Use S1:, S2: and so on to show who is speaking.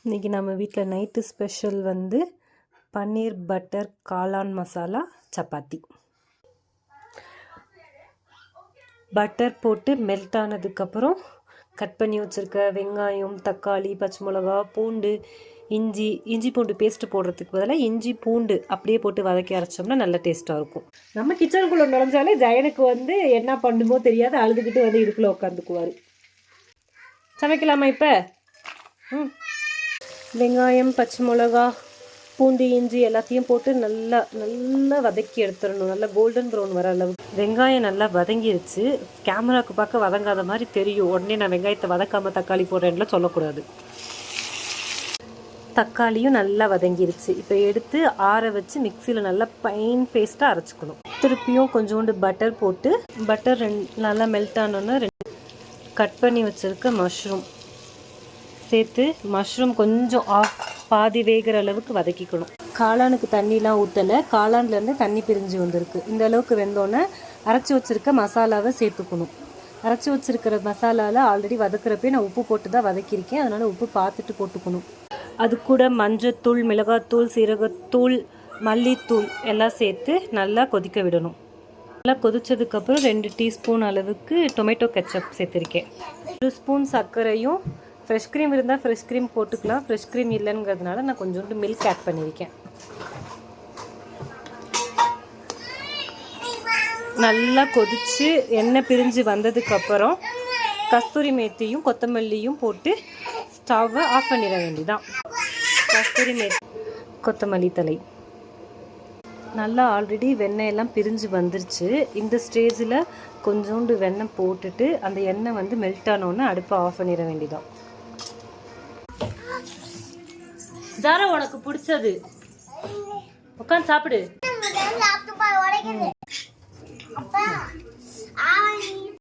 S1: இன்றைக்கி நம்ம வீட்டில் நைட்டு ஸ்பெஷல் வந்து பன்னீர் பட்டர் காளான் மசாலா சப்பாத்தி. பட்டர் போட்டு மெல்ட் ஆனதுக்கப்புறம் கட் பண்ணி வச்சுருக்க வெங்காயம், தக்காளி, பச்சை மிளகா, பூண்டு, இஞ்சி பூண்டு பேஸ்ட்டு போடுறதுக்கு பதிலாக இஞ்சி பூண்டு அப்படியே போட்டு வதக்கி அரைச்சோம்னா நல்ல டேஸ்ட்டாக இருக்கும். நம்ம கிச்சனுக்குள்ளே நுழைஞ்சாலே ஜெயனுக்கு வந்து என்ன பண்ணுமோ தெரியாது, அழுதுகிட்டு வந்து இடுப்பில் உட்காந்துக்குவார். சமைக்கலாமா இப்போ? வெங்காயம், பச்சை மிளகா, பூண்டு, இஞ்சி எல்லாத்தையும் போட்டு நல்லா வதக்கி எடுத்துடணும். நல்லா கோல்டன் ப்ரௌன் வர அளவுக்கு. வெங்காயம் நல்லா வதங்கிடுச்சு. கேமராவுக்கு பார்க்க வதங்காத மாதிரி தெரியும். உடனே நான் வெங்காயத்தை வதக்காமல் தக்காளி போடுறேன்லாம் சொல்லக்கூடாது. தக்காளியும் நல்லா வதங்கிடுச்சு. இப்போ எடுத்து ஆற வச்சு மிக்சியில் நல்லா ஃபைன் பேஸ்ட்டாக அரைச்சிக்கணும். திருப்பியும் கொஞ்சோண்டு பட்டர் போட்டு பட்டர் நல்லா மெல்ட் ஆனோன்னா கட் பண்ணி வச்சுருக்க மஷ்ரூம் சேர்த்து மஷ்ரூம் கொஞ்சம் பாதி வேகிற அளவுக்கு வதக்கிக்கணும். காளானுக்கு தண்ணிலாம் ஊற்றலை, காளான்லேருந்து தண்ணி பிரிஞ்சு வந்திருக்கு. இந்த அளவுக்கு வெந்தோன்னே அரைச்சி வச்சுருக்க மசாலாவை சேர்த்துக்கணும். அரைச்சி வச்சுருக்கிற மசாலாவில் ஆல்ரெடி வதக்கிறப்பே நான் உப்பு போட்டு தான் வதக்கியிருக்கேன், அதனால் உப்பு பார்த்துட்டு போட்டுக்கணும். அது கூட மஞ்சத்தூள், மிளகாத்தூள், சீரகத்தூள், மல்லித்தூள் எல்லாம் சேர்த்து நல்லா கொதிக்க விடணும். நல்லா கொதித்ததுக்கப்புறம் 2 டீஸ்பூன் அளவுக்கு டொமேட்டோ கெச்சப் சேர்த்துருக்கேன். 1 ஸ்பூன் சர்க்கரையும், ஃப்ரெஷ் க்ரீம் இருந்தால் ஃப்ரெஷ் க்ரீம் போட்டுக்கலாம். ஃப்ரெஷ் க்ரீம் இல்லைங்கிறதுனால நான் கொஞ்சோண்டு மில்க் ஆட் பண்ணியிருக்கேன். நல்லா கொதித்து எண்ணெய் பிரிஞ்சு வந்ததுக்கப்புறம் கஸ்தூரி மேத்தியும் கொத்தமல்லியும் போட்டு ஸ்டவ்வை ஆஃப் பண்ணிட வேண்டியதான். கஸ்தூரி மேத்தி, கொத்தமல்லி தழை நல்லா ஆல்ரெடி வெண்ணெயெல்லாம் பிரிஞ்சு வந்துருச்சு. இந்த ஸ்டேஜில் கொஞ்சோண்டு வெண்ணெய் போட்டுட்டு அந்த எண்ணெய் வந்து மெல்ட் ஆனோன்னே அடுப்பை ஆஃப் பண்ணிட வேண்டியதான். ஜாரா, உனக்கு பிடிச்சது உட்காந்து சாப்பிடு.